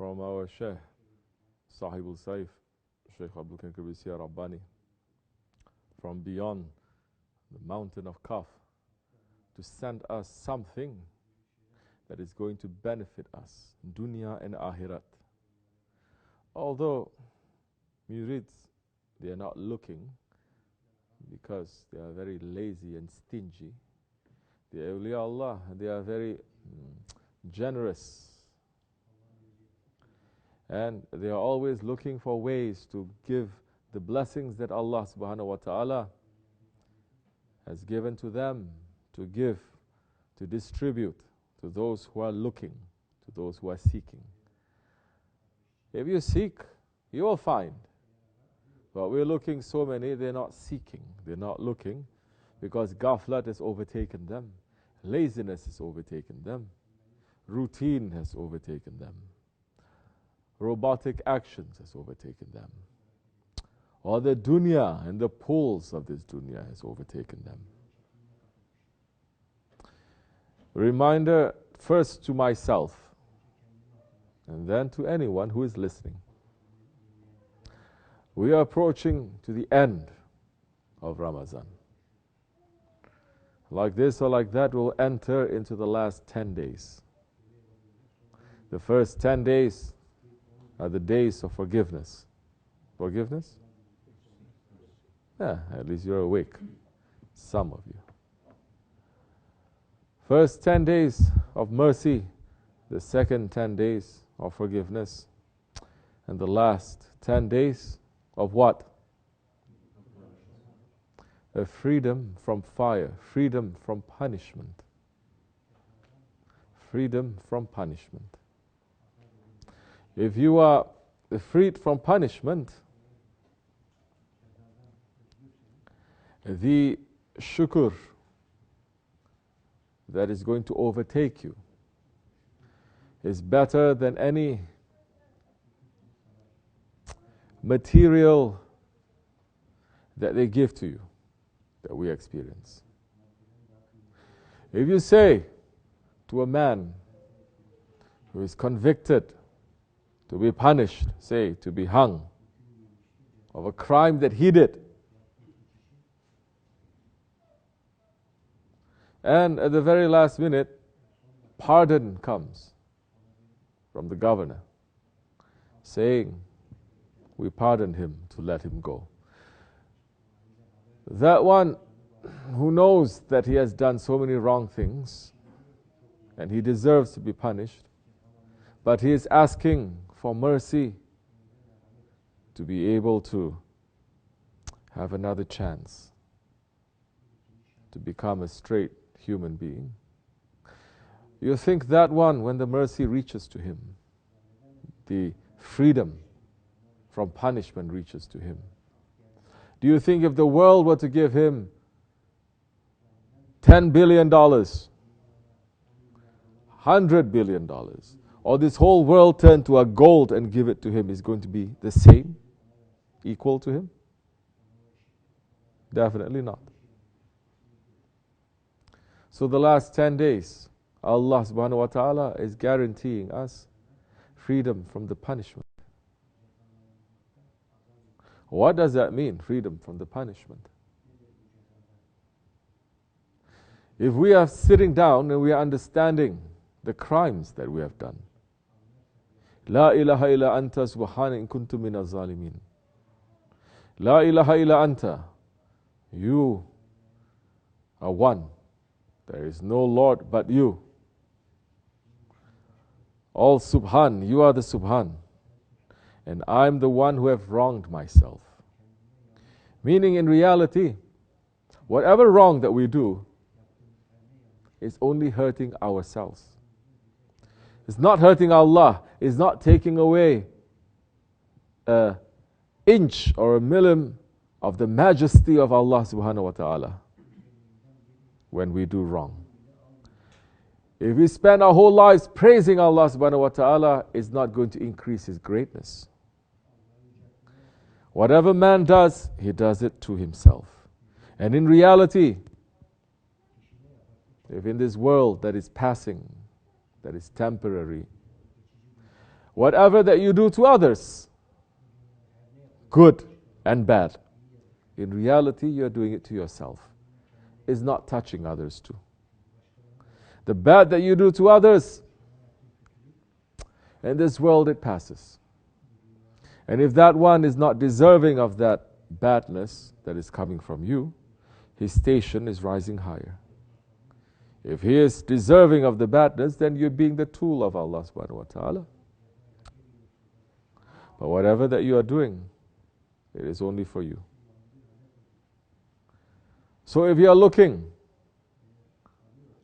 from our Shaykh, Sahibul Saif, Shaykh Abdulkerim Kibrisi from beyond the mountain of Kaf to send us something that is going to benefit us, dunya and akhirat. Although murids, they are not looking because they are very lazy and stingy. The awliya Allah, they are very generous. And they are always looking for ways to give the blessings that Allah subhanahu wa ta'ala has given to them, to give, to distribute to those who are looking, to those who are seeking. If you seek, you will find. But we're looking so many, they're not seeking, they're not looking, because ghaflat has overtaken them, laziness has overtaken them, routine has overtaken them, robotic actions has overtaken them, or the dunya and the pulls of this dunya has overtaken them. Reminder first to myself, and then to anyone who is listening. We are approaching to the end of Ramadan. Like this or like that, we'll enter into the last 10 days. The first 10 days are the days of forgiveness. Forgiveness? Yeah, at least you're awake. Some of you. First 10 days of mercy, the second 10 days of forgiveness, and the last 10 days of what? A freedom from fire, freedom from punishment. Freedom from punishment. If you are freed from punishment, the shukr that is going to overtake you is better than any material that they give to you, that we experience. If you say to a man who is convicted to be punished, say to be hung, of a crime that he did, and at the very last minute, pardon comes from the governor, saying, we pardon him to let him go. That one who knows that he has done so many wrong things, and he deserves to be punished, but he is asking for mercy to be able to have another chance to become a straight human being. You think that one, when the mercy reaches to him, the freedom from punishment reaches to him. Do you think if the world were to give him $10 billion, $100 billion, or this whole world turned to a gold and give it to him, is going to be the same, equal to him? Definitely not. So the last 10 days, Allah subhanahu wa ta'ala is guaranteeing us freedom from the punishment. What does that mean, freedom from the punishment? If we are sitting down and we are understanding the crimes that we have done, La ilaha illa anta subhana in kuntu min az-zalimin. La ilaha illa anta. You are one. There is no Lord but you. All subhan, you are the subhan. And I'm the one who have wronged myself. Meaning in reality, whatever wrong that we do is only hurting ourselves. It's not hurting Allah. It's not taking away an inch or a millim of the majesty of Allah subhanahu wa ta'ala when we do wrong. If we spend our whole lives praising Allah subhanahu wa ta'ala, it's not going to increase His greatness. Whatever man does, he does it to himself. And in reality, if in this world that is passing, that is temporary, Whatever that you do to others, good and bad, in reality you're doing it to yourself. It's not touching others too. The bad that you do to others, in this world it passes. And if that one is not deserving of that badness that is coming from you, his station is rising higher. If he is deserving of the badness, then you're being the tool of Allah subhanahu wa ta'ala. But whatever that you are doing, it is only for you. So if you are looking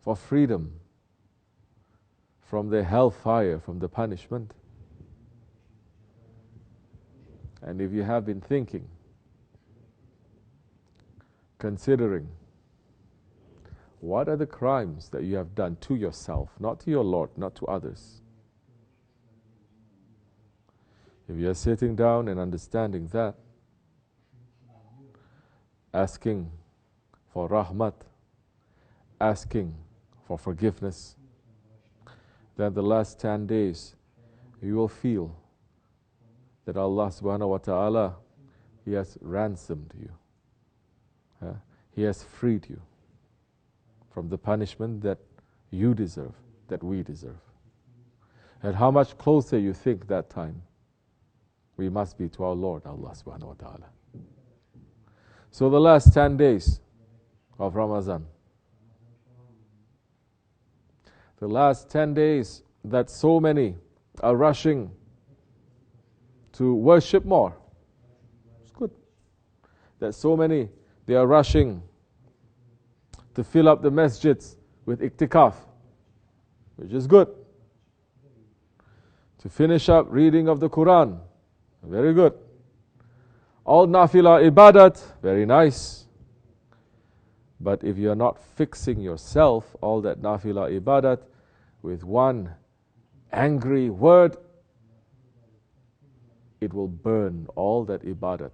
for freedom from the hellfire, from the punishment, and if you have been thinking, considering, what are the crimes that you have done to yourself, not to your Lord, not to others? If you are sitting down and understanding that, asking for rahmat, asking for forgiveness, then the last 10 days you will feel that Allah subhanahu wa ta'ala, He has ransomed you. He has freed you from the punishment that you deserve, that we deserve. And how much closer you think that time we must be to our Lord, Allah subhanahu wa ta'ala. So the last 10 days of Ramadan, the last 10 days that so many are rushing to worship more. It's good. That so many, they are rushing to fill up the masjids with iktikaf, which is good. To finish up reading of the Quran, very good. All nafila ibadat, very nice. But if you are not fixing yourself, all that nafila ibadat, with one angry word, it will burn all that ibadat.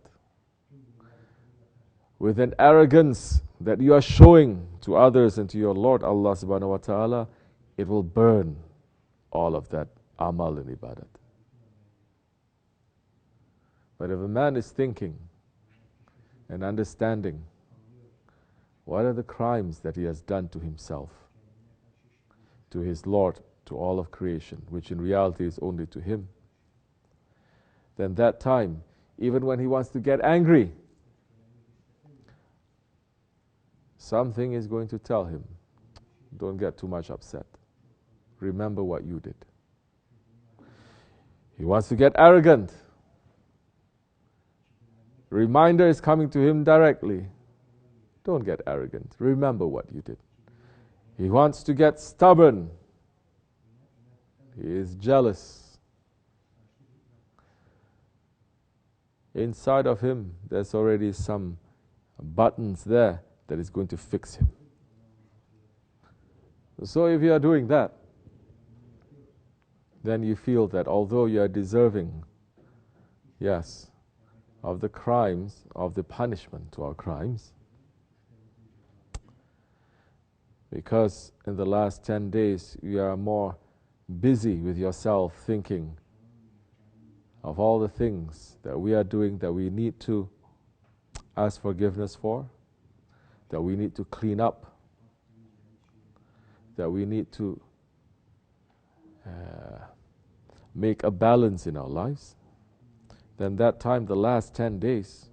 With an arrogance that you are showing to others and to your Lord, Allah subhanahu wa ta'ala, it will burn all of that amal and ibadat. But if a man is thinking and understanding what are the crimes that he has done to himself, to his Lord, to all of creation, which in reality is only to him, then that time, even when he wants to get angry, something is going to tell him, don't get too much upset. Remember what you did. He wants to get arrogant. Reminder is coming to him directly. Don't get arrogant. Remember what you did. He wants to get stubborn. He is jealous. Inside of him, there's already some buttons there that is going to fix him. So if you are doing that, then you feel that although you are deserving, yes, of the crimes, of the punishment to our crimes, because in the last 10 days you are more busy with yourself thinking of all the things that we are doing that we need to ask forgiveness for, that we need to clean up, that we need to make a balance in our lives, then that time, the last 10 days,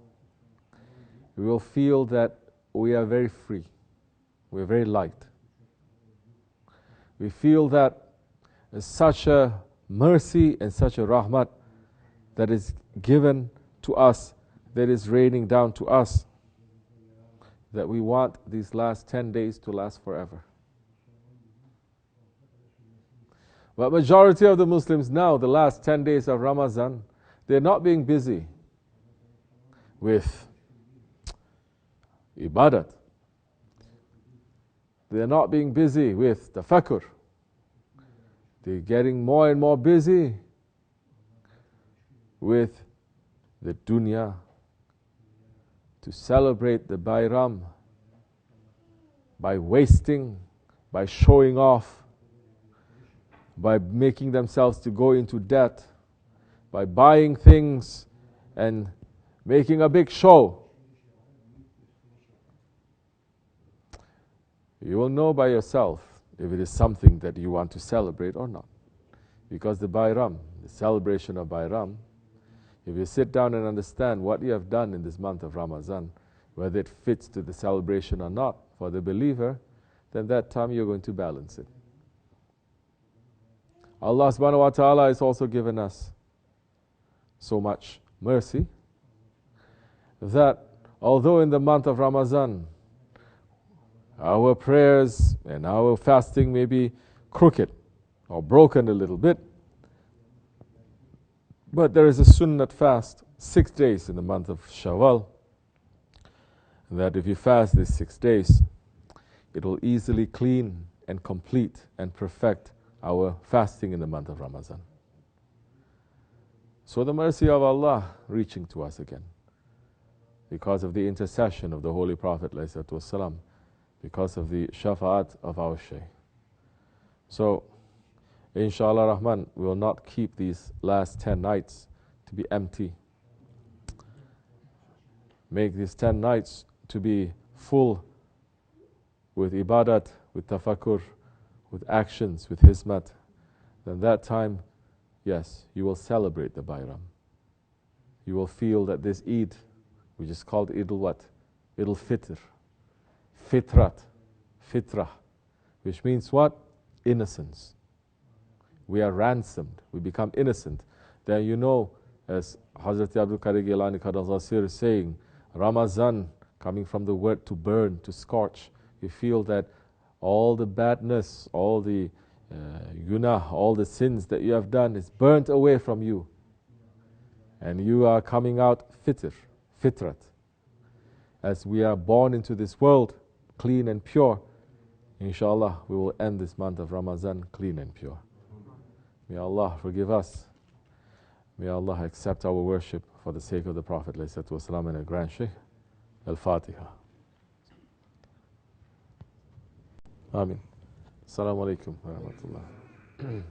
we will feel that we are very free, we are very light. We feel that such a mercy and such a rahmat that is given to us, that is raining down to us, that we want these last 10 days to last forever. But majority of the Muslims now, the last 10 days of Ramadan, they're not being busy with ibadat. They're not being busy with tafakkur. They're getting more and more busy with the dunya, to celebrate the Bayram by wasting, by showing off, by making themselves to go into debt, by buying things and making a big show. You will know by yourself if it is something that you want to celebrate or not. Because the Bayram, the celebration of Bayram, if you sit down and understand what you have done in this month of Ramadan, whether it fits to the celebration or not for the believer, then that time you're going to balance it. Allah subhanahu wa ta'ala has also given us so much mercy that although in the month of Ramadan our prayers and our fasting may be crooked or broken a little bit, but there is a sunnat fast, 6 days in the month of Shawwal, that if you fast these 6 days, it will easily clean and complete and perfect our fasting in the month of Ramadan. So the mercy of Allah reaching to us again, because of the intercession of the Holy Prophet ﷺ, because of the shafa'at of our Shaykh. So, inshallah Rahman, we will not keep these last 10 nights to be empty. Make these 10 nights to be full with ibadat, with tafakkur, with actions, with hizmat. Then that time, yes, you will celebrate the Bayram. You will feel that this Eid, which is called Eid al-what? Eid al-Fitr. Fitrat. Fitrah. Which means what? Innocence. We are ransomed. We become innocent. Then you know, as Hazrat Abdulkerim is saying, Ramadan, coming from the word to burn, to scorch, you feel that all the badness, all the yunah, all the sins that you have done is burnt away from you. And you are coming out fitrat. As we are born into this world, clean and pure, inshallah, we will end this month of Ramadan clean and pure. May Allah forgive us. May Allah accept our worship for the sake of the Prophet ﷺ and our grand Shaykh. Al-Fatiha. Amin. Assalamu alaikum wa rahmatullah.